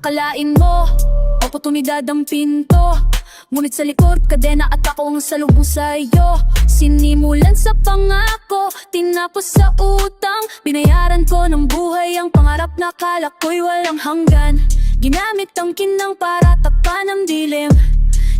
Akalain mo, oportunidad ang pinto, ngunit sa likod, kadena at ako ang salubong sa'yo. Sinimulan sa pangako, tinapos sa utang, binayaran ko ng buhay ang pangarap na akala ko'y walang hanggan. Ginamit ang kinang para takpan ang dilim,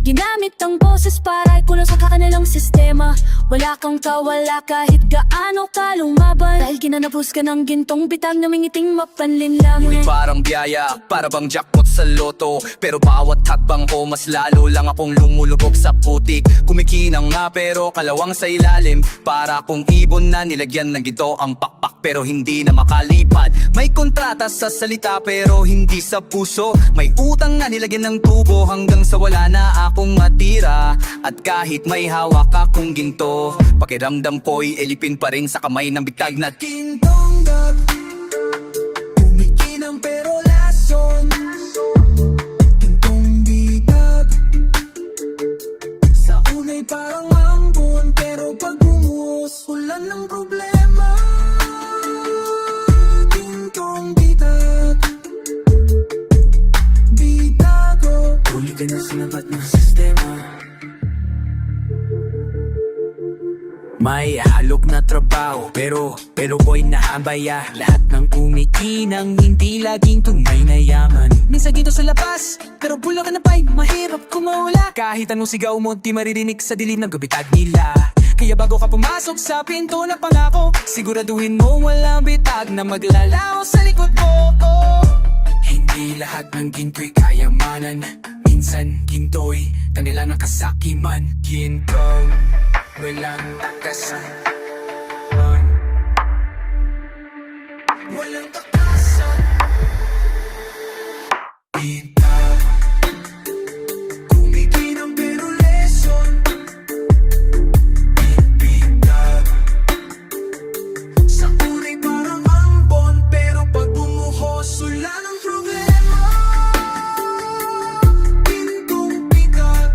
ginamit ang boses para ikulang sa kanilang sistema. Wala kang kawala kahit gaano ka lumaban, dahil ginanapos ka ng gintong bitag na mingiting mapanlin lang. Ngunit parang biyaya, para bang jackpot sa loto, pero bawat hakbang ko mas lalo lang akong lumulubog sa putik. Kumikinang nga pero kalawang sa ilalim, para akong ibon na nilagyan ng gito ang pakpak pero hindi na makalipad. May kontrata sa salita pero hindi sa puso, may utang na nilagyan ng tubo hanggang sa wala na akong matira. At kahit may hawak akong ginto, pakiramdam ko'y elipin pa rin sa kamay ng bitag na tindongdag. Kumikinang pero lason, gintong bitag. Sa unay parang ambon, pero pag bumuhos, ulan ng problema. Gintong bitag, bitago. Huli ka na sinabat ng sistema. May halok na trabaho pero ko'y naambaya. Lahat ng kumikinang hindi laging tunay na yaman. Minsan gito sa labas pero bula ka na pa'y mahirap kumawala. Kahit anong sigaw mo di maririnig sa dilim ng gabitag nila. Kaya bago ka pumasok sa pinto na pangako, siguraduhin mo walang bitag na maglalaho sa likod mo. Hindi lahat ng ginto'y kayamanan, minsan ginto'y kanila ng kasakiman. Gintong walang takasan, walang takasan. Bitag, kumikinang pero lesson. Bitag, sa unay parang ambon, pero pag bumuhos, wala ng problema. Gintong bitag,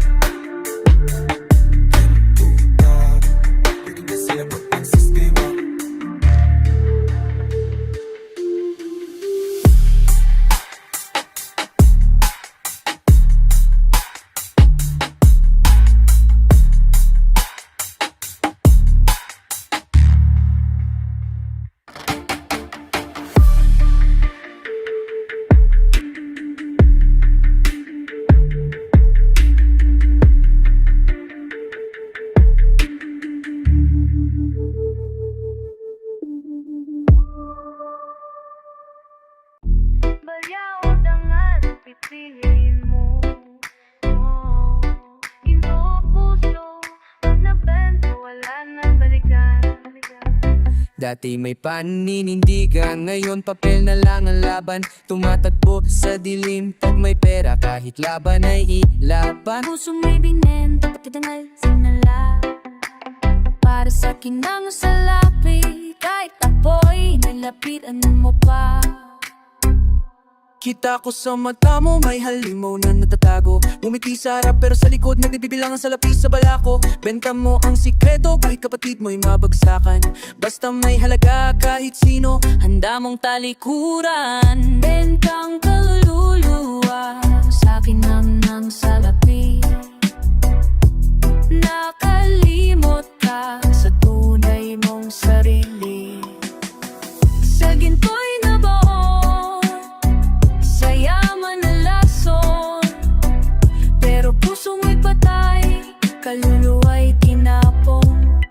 sinabot ang sistema. Balyaw dangan pipiliin mo, ginoo puso, pag nabenta wala nang balikan. Dati may paninindigan, ngayon papel na lang ang laban. Tumatakbo sa dilim pag may pera, kahit laban ay ilaban. Pusong may binenta, pagkadangal sinala, para sa kinang salapi, kahit apoy nalapitan mo pa. Kita ko sa mata mo, may halimaw na natatago. Umiti sa harap pero sa likod nagbibilangan sa lapis sa balako. Benta mo ang sikreto kahit kapatid mo'y mabagsakan. Basta may halaga kahit sino, handa mong talikuran. Bentang kaluluwa, sa'kin ng salapi. Nakalimot ka sa tunay mong sarili. Sa ginto'y nabaon, sa yaman na lason, pero puso mo'y patay, kaluluwa'y tinapon.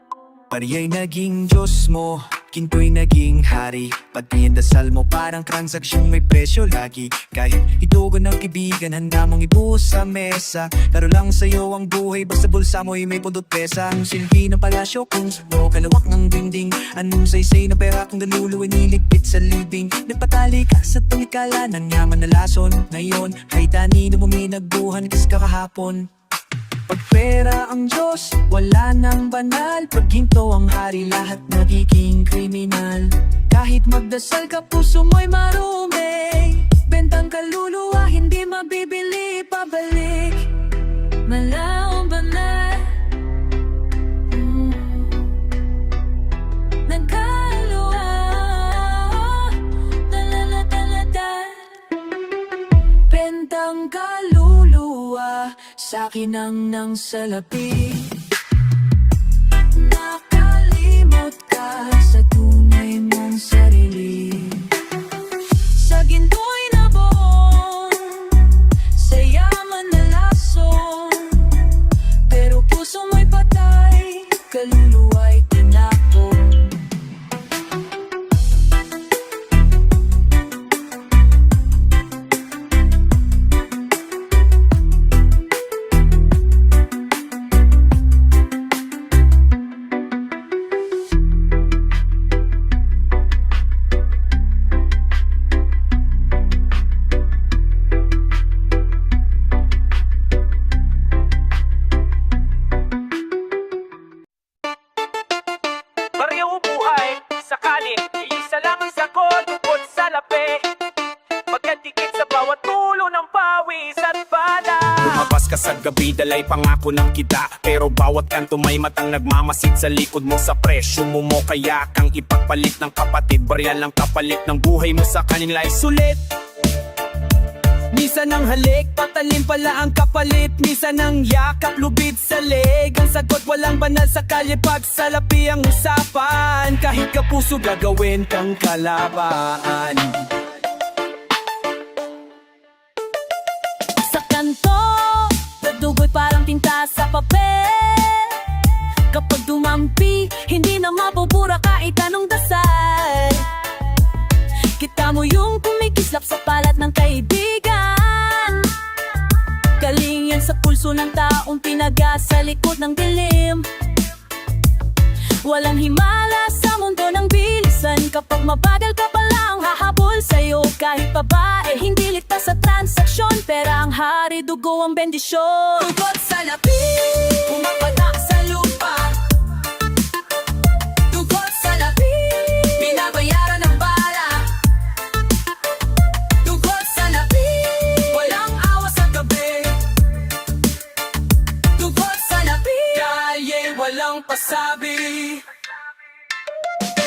Pariya'y naging Diyos mo, ginto'y naging hari. Pati ang dasal mo parang transaksyon may presyo lagi. Kahit itugon ng kaibigan, handa mong ibuhos sa mesa. Laro lang sa'yo ang buhay, basta bulsa mo'y may pundot pesa. Ang silbi ng palasyo kung sa'yo, kalawak ng dingding. Anong saysay na pera kung naluluwa niligpit sa libing. Nagpatali ka sa tumikala ng yaman na lason. Ngayon, kahit anino mo may nagbuhan kas kakahapon. Pag pera ang Diyos, wala nang banal. Pag ginto ang hari, lahat nagiging kriminal. Kahit magdasal ka, puso mo'y marumi. Bentang kaluluwa, hindi mabibili pabalik. Malaong banal, nagkaluwa, talalatalatal. kaluluwa, sa'kin ang salapi. Nakalimot ka sa tunay mong sarili. Sa ginto'y nabong, sa yaman na lason, pero puso mo'y patay, kaluluwa'y tinapon. Baryo buhay, sakali, iisa lang ang sagot tungkol sa lapi. Magkadikit sa bawat tulo ng pawis at bala. Lumabas ka sa gabi, dalay pangako ng kita. Pero bawat kanto may matang nagmamasid sa likod mo. Sa presyo mo kaya kang ipagpalit ng kapatid. Barya lang kapalit ng buhay mo sa kanila'y sulit. Misa ng halik, patalim pala ang kapalit. Misa ng yakap, lubid sa leg. Ang sagot walang banal sa kalye, pag salapi ang usapan. Kahit kapuso gagawin kang kalaban. Sa kanto, nadugoy parang tinta sa papel. Kapag dumampi, hindi na mabubura kahit anong dasal. Kita mo yung kumikislap sa palat ng kaibigan. Galing yan sa pulso ng taong pinaga sa likod ng dilim. Walang himala sa mundo ng bilisan. Kapag mabagal ka pa lang hahabol sa'yo. Kahit babae, hindi ligtas sa transaksyon. Pera ang hari, dugo ang bendisyon. Tugot sa lapi, pumapatak sa lupa. Tugot sa lapi, binabayaran ng bala. Tugot sa lapi, walang awa sa gabi. Tugot sa lapi, kalye walang pasabi.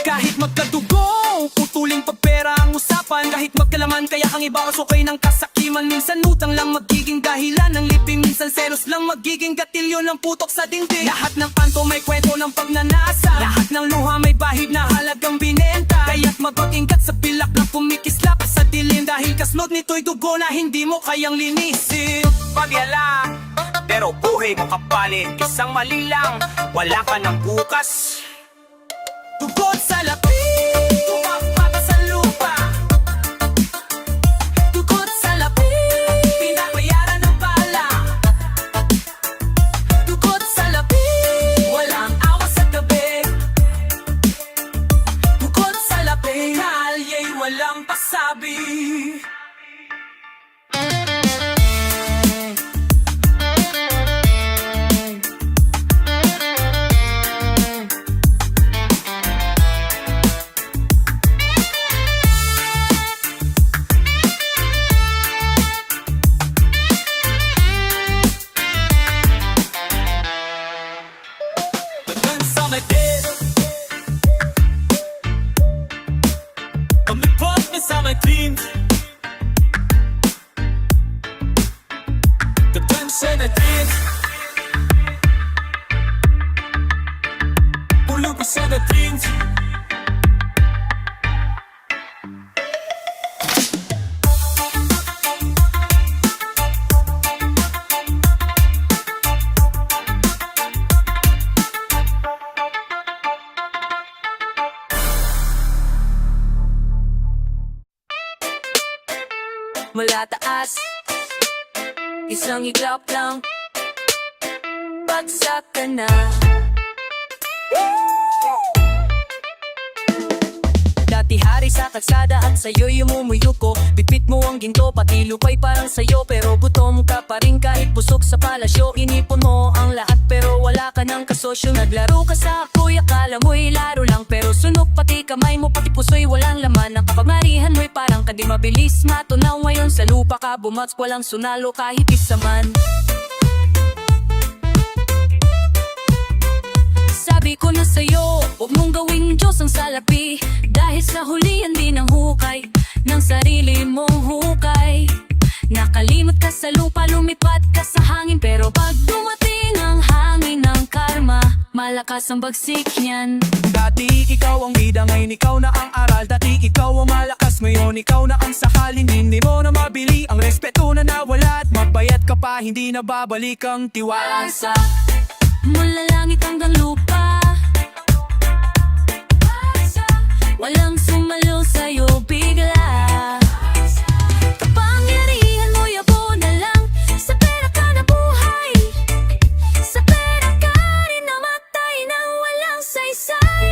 Kahit magkadugo, putuling pagpera ang usapan. Kahit magkalaman, kaya kang ibawas okay ng kasakiman. Minsan utang lang magiging dahilan ng liping. Minsan selos lang magiging gatilyo ng putok sa dingding. Lahat ng kanto may kwento ng pagnanasa. Lahat ng luha may bahid na halagang binenta. Kaya't mag-ingat sa pilak na pumikislap sa dilim. Dahil kasnod nito'y dugo na hindi mo kayang linisin. Pagyala, pero buhay mo kapalit. Isang mali lang, wala ka ng bukas. Tugot sa lapi, tumapata sa lupa. Tugot sa lapi, Pinabayaran ng bala. tugot sa lapi. Walang awa sa gabi. Tugot sa lapi, Kalya'y walang pasabi. Dagan sa medit, pamipot niya sa may dreams. Dagan sa medit, pulog sa na dreams. mula taas, isang iglap lang, bagsak ka na. Dati hari sa kalsada at sa'yo'y umumuyuko. Bitbit mo ang ginto, pati lupay parang sa'yo. Pero gutom ka pa rin kahit busog sa palasyo. Inipon mo ang lahat pero wala ka ng kasosyo. Naglaro ka sa ako'y akala mo'y laro lang, pero sunog pati kamay mo, pati puso'y walang laman. Ang kapangyarihan mo'y parang ka di mabilis matunaw. Ngayon sa lupa ka bumats, walang sunalo kahit isa man. Sabi ko na sa'yo, huwag mong gawing Diyos ang salapi. Dahil sa huli hindi ng hukay ng sarili mong hukay. Nakalimot Sumunod ka sa lupa, lumipat ka sa hangin. Pero pag dumating ang hangin ng karma, malakas ang bagsik niyan. Dati ikaw ang bida, ngayon ikaw na ang aral. Dati ikaw ang malakas, ngayon ikaw na ang sahalin. Hindi mo na mabili, ang respeto na nawala. At magbayad ka pa, hindi na babalik ang tiwala. Sa mula langit hanggang lupa, walang sumalo sa'yo bigla. Kapangyarihan mo yabo na lang, sa pera ka nabuhay, sa pera ka rin namatay nang walang saysay.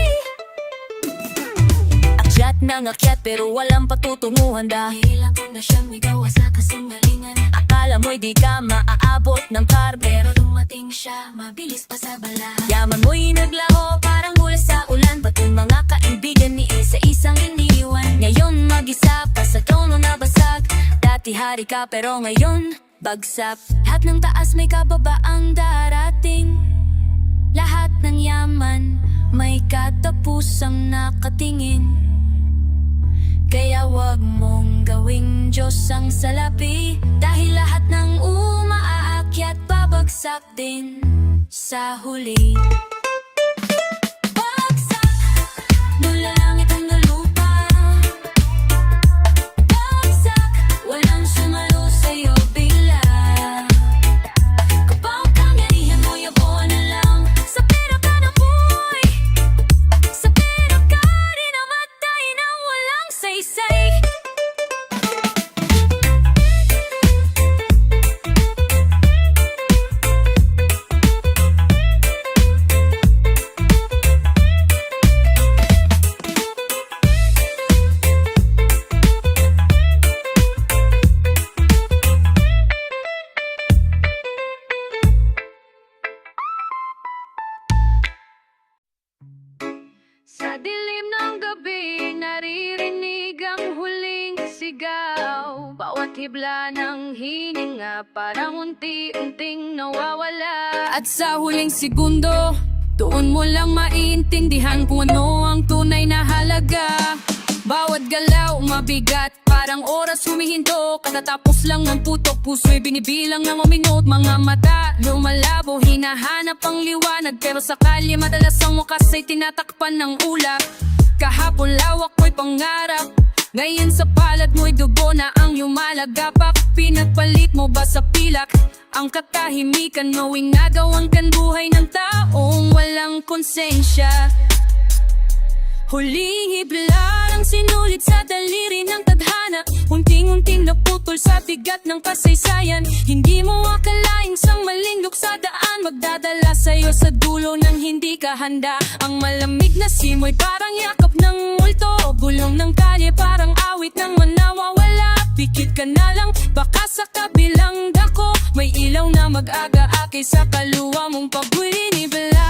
Akyat ng akyat pero walang patutunguhan, dahil ako na siyang may gawa sa kasingalingan. Akala mo'y di ka maaabot ng car, pero dumating siya, mabilis pa sa bala. Yaman mo'y naglaho parang hula sa ulan, pati mga kaibigan ni isa-isang iniwan. Ngayon mag-isa pa sa tono na basag, dati hari ka pero ngayon bagsak. Lahat ng taas may kababaang darating, lahat ng yaman may katapusang nakatingin. Kaya wag mong gawing Diyos ang salapi, dahil lahat ng umaakyat babagsak din sa huli. Bagsak mula langit hanggang lupa, bagsak walang sumalo sa'yo bigla. Kapag kapangyarihan mo yabuan na lang, sa pera ka nabuhay, sa pera ka rin namatay nang walang saysay. Sa dilim ng gabi, naririnig ang huling sigaw. Bawat hibla ng hininga, parang unti-unting nawawala. At sa huling segundo, doon mo lang maintindihan kung ano ang tunay na halaga. Bawat galaw mabigat, parang oras humihinto. Katatapos lang ng putok, puso'y binibilang ng uminot. Mga mata lumalabo, hinahanap ang liwanag, pero sa kalye madalas ang wakas ay tinatakpan ng ulap. Kahapon lawak mo'y pangarap, ngayon sa palad mo'y dugo na ang lumalagapak. Pinagpalit mo ba sa pilak ang katahimikan, knowing nagawan kan buhay ng taong walang konsensya? Huling hibla ang sinulit sa daliri ng tadhana, unting-unting naputol sa bigat ng kasaysayan. Hindi mo akalaing sang maling sa daan, magdadala sa'yo sa dulo ng hindi ka handa. Ang malamig na simoy parang yakap ng multo, bulong ng kalye parang awit ng manawawala. Pikit ka na lang, baka sa kabilang dako may ilaw na mag-aga-akay sa kaluwa mong pag-winibla.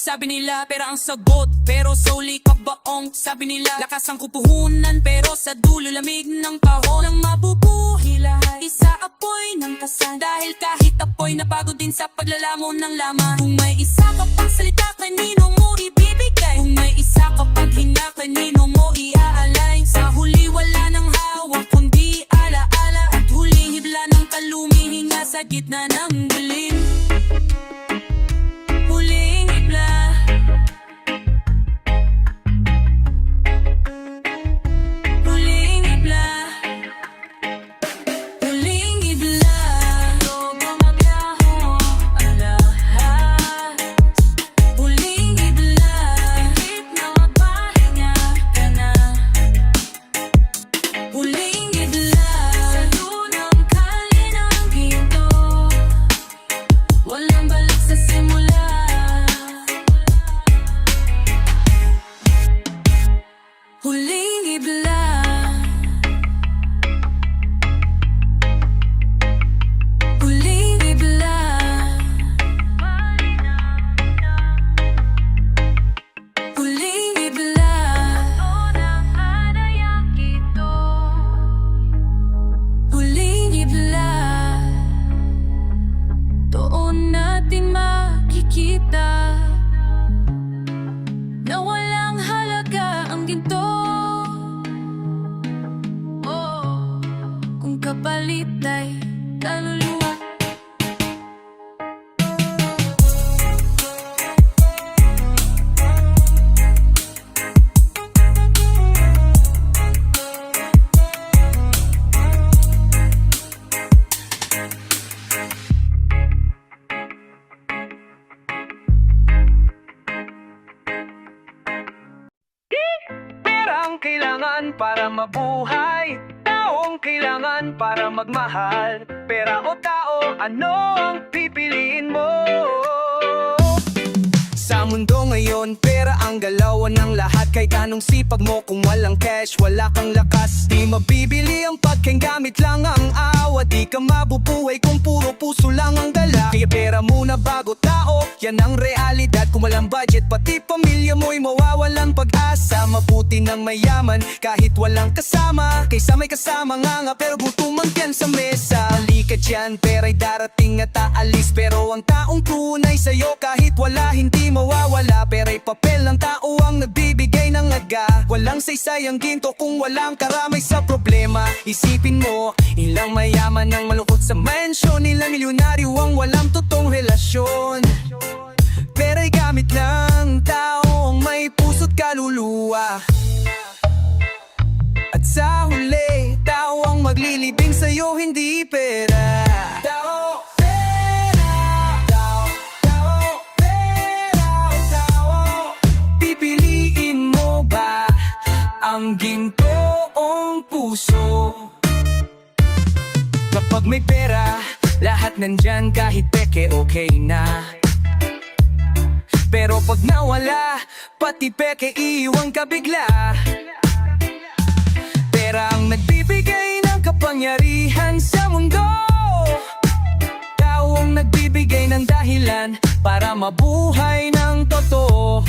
Sabi nila pera ang sagot, pero soli kabaong. Sabi nila lakas ang kupuhunan, pero sa dulo lamig ng kahon. Ang mabubuhi lahat, isa apoy ng kasan, dahil kahit apoy napagod din sa paglalamon ng laman. Kung may isa ka pang salita, kanino mo ibibigay? Kung may isa ka pang hinga, kanino mo iaalay? Sa huli wala nang hawak kundi alaala, at huling hibla ng kalumihinga sa gitna ng dilim. Huling hibla, huling hibla, huling hibla. Todo maglaho ang lahat. Huling hibla, kahit na mapahinga ka na. Huling hibla, sa lunang kalye ng ginto, walang balik sa simula. Huling hibla, huling hibla. malitay kaluluwa. Perang kailangan para mabuhay, taong kailangan para magmahal. Pera o tao, ano ang pipiliin mo? Sa mundo ngayon, pera ang galawan ng lahat. Kahit anong sipag mo, kung walang cash, wala kang lakas. Di mabibili ang pagkain, gamit lang ang awa. Di ka mabubuhay kung puro puso lang ang dala. Kaya pera muna bago tao, yan ang realidad. Kung walang budget, pati pamilya mo'y mawawalan pag-asa. Mabuti ng mayaman, kahit walang kasama. Kaysa may kasama nga pero gutom ang tiyan sa mesa. Halika dyan, pera'y darating at aalis. Pero ang taong tunay sa'yo, kahit wala, hindi mawawala. Pera'y papel, ang tao ang nagbibigay ng aga. Walang saysay ang ginto kung walang karamay sa problema. Isipin mo, ilang mayaman ang malungkot sa mansion, ilang milyonaryo ang walang totoong relasyon. Pera'y gamit lang, taong may puso't kaluluwa. At sa huli, tao ang maglilibing sa'yo, hindi pera. Tao, pera. Tao, tao, pera. Tao, pipiliin mo ba ang gintoong puso? Kapag may pera, lahat nandyan, kahit peke okay na. Pero pag nawala, pati peke iiwan ka bigla. Pera ang nagbibigay ng kapangyarihan sa mundo. Tao ang nagbibigay ng dahilan para mabuhay ng totoo.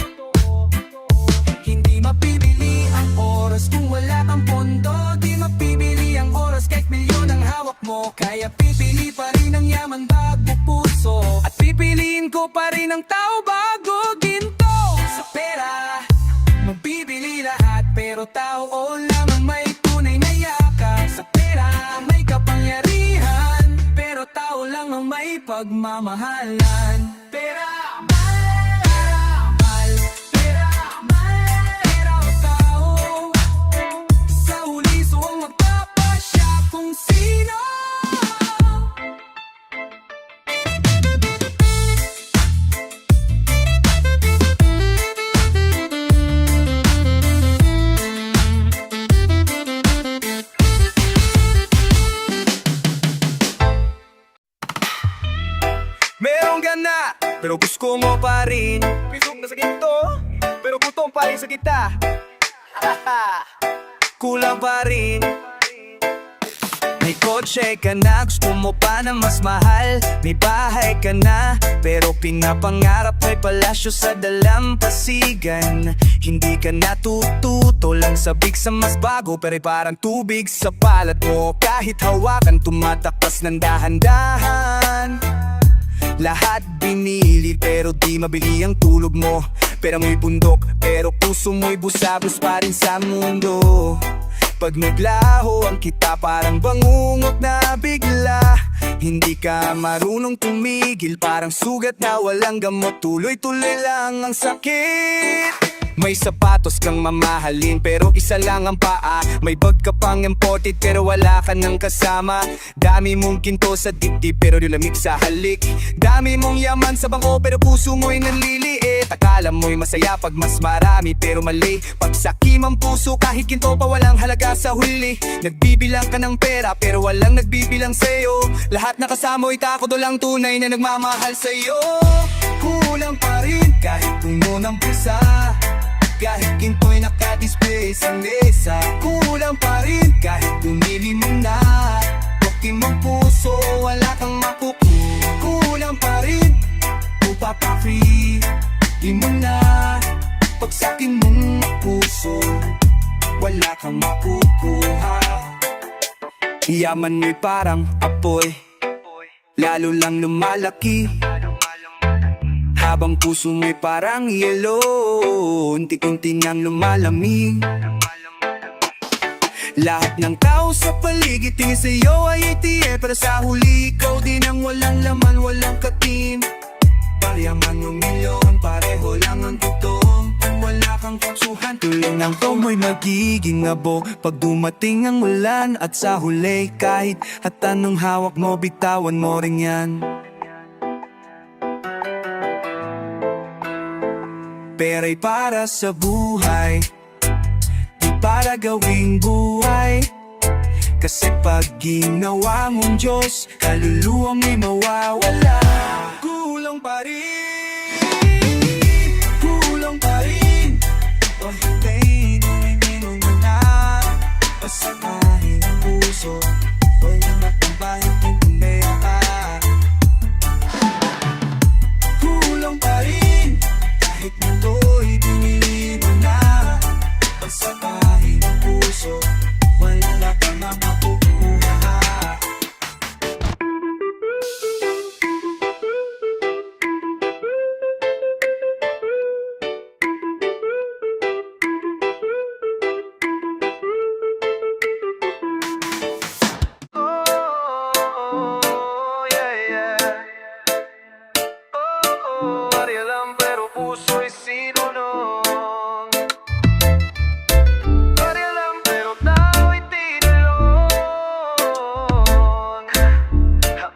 Hindi mapibili ang oras kung wala kang pondo. Di mapibili ang oras kahit milyon ang hawak mo. Kaya pipili pa rin ang yaman bago puso. At pipiliin ko pa rin ang tao bago ginto. Sa pera, mabibili lahat, pero tao lamang may tunay na yakas. Sa pera, may kapangyarihan, pero tao lang ang may pagmamahalan. Pera, mahal, pera, mahal, pera o tao. Sa huli, so ang magpapasya kung sino. Merong gana, pero gusto mo pa rin. Pisong na sa ginto, pero gutom pa rin sa kita. Kulang pa rin. May kotse ka na, gusto mo pa na mas mahal. May bahay ka na, pero pinapangarap may palasyo sa dalampasigan. Hindi ka natututo lang sabik sa mas bago, pero parang tubig sa palad mo. Kahit hawakan, tumatakpas ng dahan-dahan. Lahat binili pero di mabili ang tulog mo. Pera mo'y bundok pero puso mo'y busabos pa rin sa mundo. Pag naglaho ang kita parang bangungot na bigla. Hindi ka marunong tumigil, parang sugat na walang gamot. Tuloy-tuloy lang ang sakit. May sapatos kang mamahalin pero isa lang ang paa. May bag ka pang imported pero wala ka nang kasama. Dami mong ginto sa dibdib pero di lamig sa halik. Dami mong yaman sa bangko pero puso mo'y nanliliit. Akala mo'y masaya pag mas marami pero mali. Pagsakim ang puso kahit ginto pa walang halaga sa huli. Nagbibilang ka ng pera pero walang nagbibilang sa'yo. Lahat na kasamo'y tako do lang tunay na nagmamahal sa'yo. Kulang pa rin kahit unang pisa. Kahit ginto'y nakadisplay sa mesa. Kulang pa rin kahit tumili mo na. Bukin mong puso, wala kang makuku. Kulang pa rin, upapakri. Di mo na, pagsakin mong puso, wala kang makukuha. Yaman mo'y parang apoy, lalo lang lumalaki. Habang puso mo'y parang yelo, unti-unti nang lumalamig. Lahat ng tao sa paligid tingin sa'yo ay ATM, pero sa huli ikaw din ang walang laman, walang katim. Baryaman o milyon, pareho lang ang totoong. Kung wala kang kapsuhan, tuloy ng tomo'y magiging abo. Pag dumating ang ulan at sa huli kahit at anong hawak mo, bitawan mo rin yan. Pera'y para sa buhay, di para gawing buhay. Kasi pag ginawa mong Diyos, kaluluwa may mawawala. Kulang pa rin, kulang pa rin. O hindi, umiinom mo na. Pasakahin ang puso, walang matambahit ng tumaya ka. Kulang pa rin, kahit mundo'y pinili mo na. Pasakahin ang puso, wala ka mang makukuha. Oh, yeah, yeah. Oh, barya lang pero puso'y sinunod. Barya lang pero tao'y tinulong.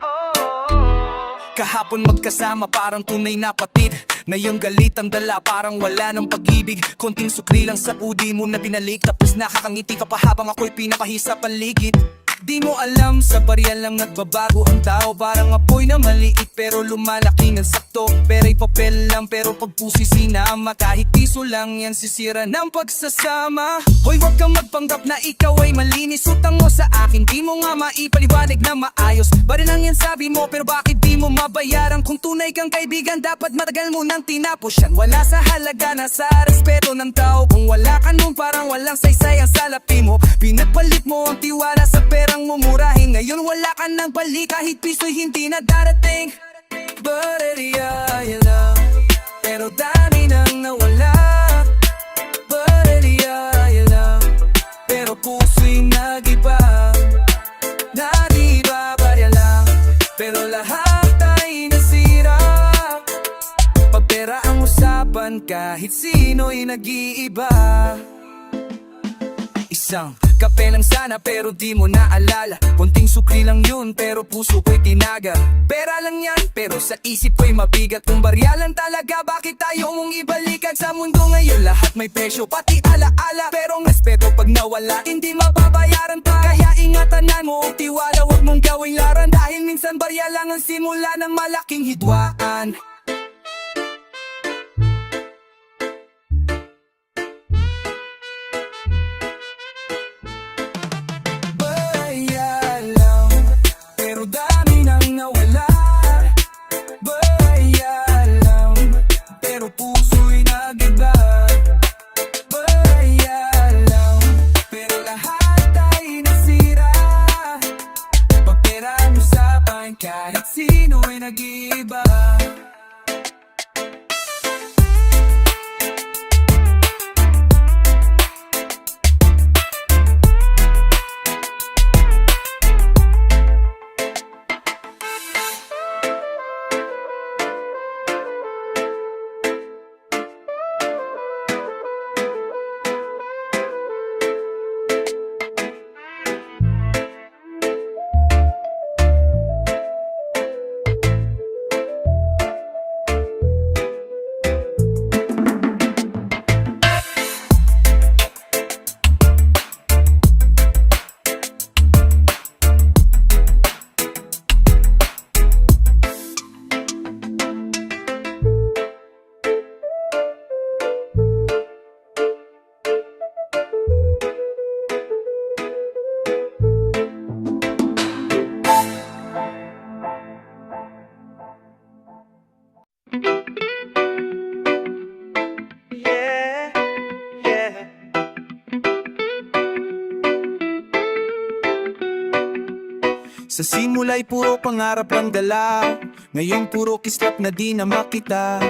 Oh. Kahapon magkasama parang tunay na patid. Ngayong galit ang dala parang wala ng pag-ibig. Konting sukli lang sa udi mo na binalik. Tapos nakakangiti ka pa habang ako'y pinapahisa paligid. Di mo alam, sa barya lang nagbabago ang tao. Parang apoy na maliit pero lumalaki ng sakto. Pera'y papel lang pero pag puso'y sinama, kahit piso lang yan sisira ng pagsasama. Hoy, wag kang magpanggap na ikaw ay malinis. Utang mo sa akin, di mo nga maipaliwanag na maayos. Bari lang yan sabi mo pero bakit di mo mabayaran? Kung tunay kang kaibigan, dapat matagal mo nang tinapos yan. Wala sa halaga na sa respeto ng tao. Kung wala ka nun parang walang saysay ang salapi mo. Pinagpalit mo ang tiwala sa perang mumurahin. Ngayon wala ka nang balik kahit piso'y hindi na darating. Barya, pero dami nang nawala. Barya, pero puso'y nag-iba. Nadiba, barya lang, pero lahat ay nasira. Pagpera ang usapan kahit sino'y nag-iiba. Isang kape lang sana pero di mo naalala. Konting sukli lang yun pero puso ko'y tinaga. Pera lang yan pero sa isip ko'y mabigat. Kung barya lang talaga, bakit tayo mong ibalikan? Sa mundo ngayon lahat may presyo, pati alaala. Pero ang respeto pag nawala, hindi mababayaran pa. Kaya ingatan mo ang tiwala, huwag mong gawing laran. Dahil minsan barya lang ang simula ng malaking hidwaan. Pero dami nang nawala. Barya lang, pero puso'y nag-iba. Barya lang, pero lahat ay nasira. Pagpera ang usapan kahit sino'y nag-iiba. Yeah, yeah. Sa simula'y puro pangarap lang dala. Ngayon puro kislap na di na makita.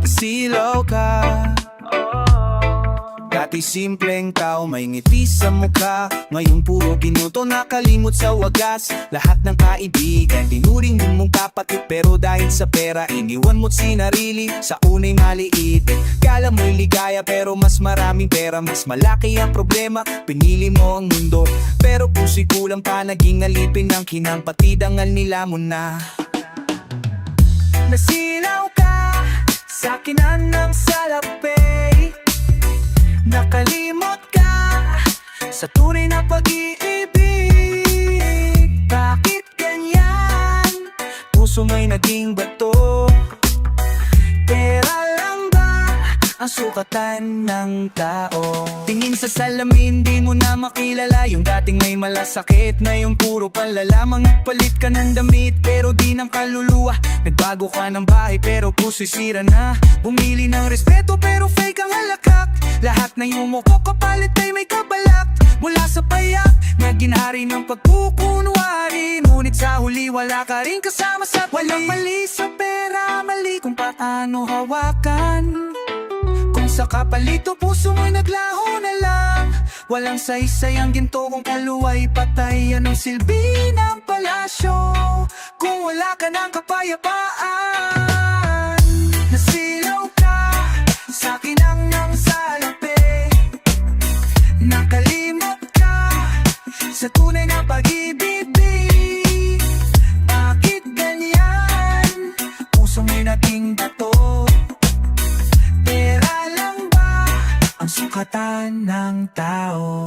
Silaw ka, Dati simpleng tao, may ngiti sa mukha. Ngayon puro binuto, nakalimot sa wagas. Lahat ng kaibigan, tinuring mong kapatid. Pero dahil sa pera, iniwan mo't sinarili. Sa unay maliit, kala mo'y ligaya. Pero mas maraming pera, mas malaki ang problema. Pinili mo ang mundo, pero puso'y kulang pa. Naging alipin ng kinang, pati dangal nila mo na. Nasilaw ka sa kinan ng salapi. Nakalimot ka sa tunay na pag-iibig. Bakit ganyan? Puso mo'y naging bato. Pera lang ba ang sukatan ng tao? Tingin sa salamin, di mo na makilala. Yung dating may malasakit, ngayong puro palala. Magpalit ka ng damit, pero di ng kaluluwa. Nagbago ka ng bahay, pero puso'y sira na. Bumili ng respeto, pero fake ang halakak. Lahat na yung mukha kapalit ay may kabalak. Mula sa payak, naging hari ng pagkukunwari. Ngunit sa huli, wala ka rin kasama sa tali. Walang mali sa pera, mali kung paano hawakan. Kung sa kapalito, puso mo'y naglaho na lang. Walang saysay ang ginto kung kaluway patay. Anong silbi ng palasyo kung wala ka ng kapayapaan? Nasilaw ka sa kinang ng salapi. Nakalimot ka sa tunay na pag-ibig. Bakit ganyan? Puso mo'y naging bato. Pera lang ba ang sukatan ng tao?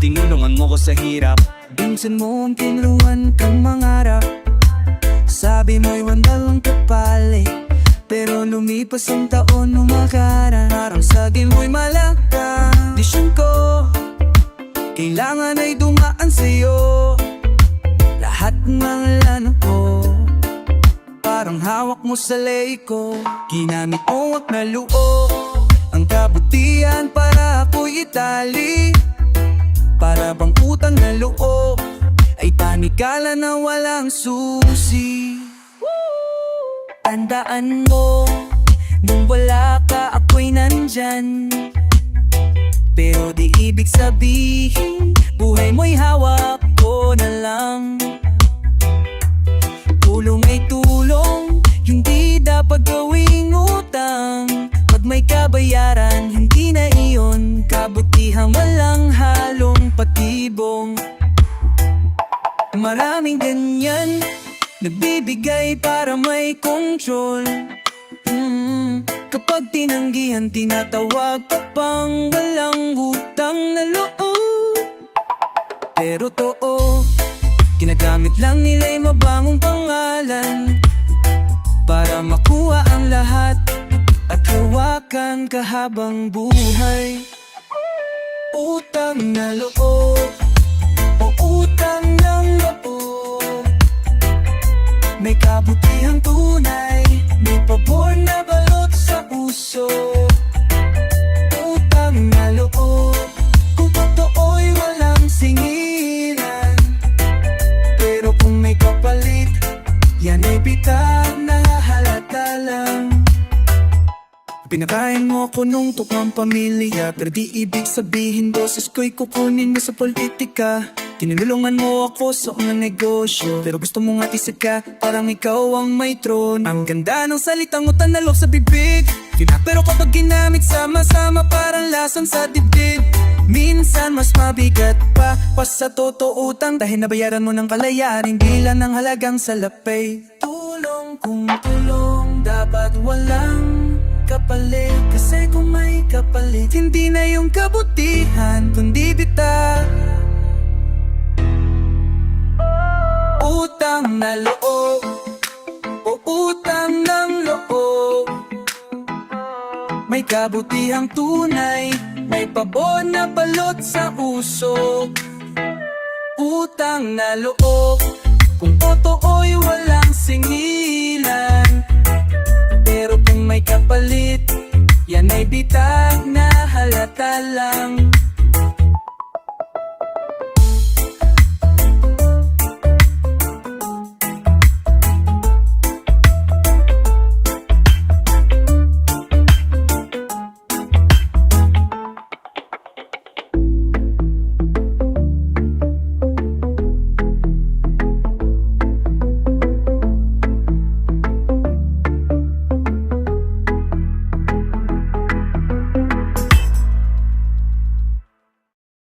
Tinulungan mo ko sa hirap. Minsan mo ang tinuluan kang mangarap. Sabi mo'y wandal ang kapali, pero lumipas ang taon umakaraan. Parang saging mo'y malaka. Desisyon ko, kailangan ay dumaan sa'yo. Lahat ng lano ko, parang hawak mo sa lay ko. Ginamit mo at naluo ang kabutihan para ako'y itali. Para bang utang na loob ay panikala na walang susi. Tandaan mo, nung wala ka ako'y nandyan. Pero di ibig sabihin buhay mo'y hawak ko na lang. Tulong ay tulong, hindi dapat gawing utang. Pag may kabayaran, hindi na iyon kabutihang walang halong patibong. Maraming ganyan, nagbibigay para may kontrol. Kapag tinanggihan, tinatawag ka pang walang utang na loob. Pero totoo, ginagamit lang nila'y mabangong pangalan para makuha ang lahat at hawakan ka habang buhay. Utang na loob o utang ng loob, may kabutihang tunay, may pabor na balot sa puso. Utang na loob, kung totoo'y walang singilan, pero kung may kapalit, yan ay bitag na halata lang. Pinakain mo ako nung tukang pamilya, pero di ibig sabihin boses ko'y kukunin mo sa politika. Tinulungan mo ako sa mga negosyo, pero gusto mo nga isip ka, parang ikaw ang may trono. Ang ganda ng salitang utang na loob sa bibig, pero kapag ginamit sama-sama parang lason sa dibdib. Minsan mas mabigat pa sa totoo utang, dahil nabayaran mo ng kalayaan, hindi lang ng halagang salapay. Tulong kung tulong, dapat walang kapalit, kasi kung may kapalit, hindi na yung kabutihan, kundi bita. Utang na loob o utang ng loob, may kabutihang tunay, may pabor na balot sa usok. Utang na loob, kung totoo'y walang singilan, pero kung may kapalit, yan ay bitag na halata lang.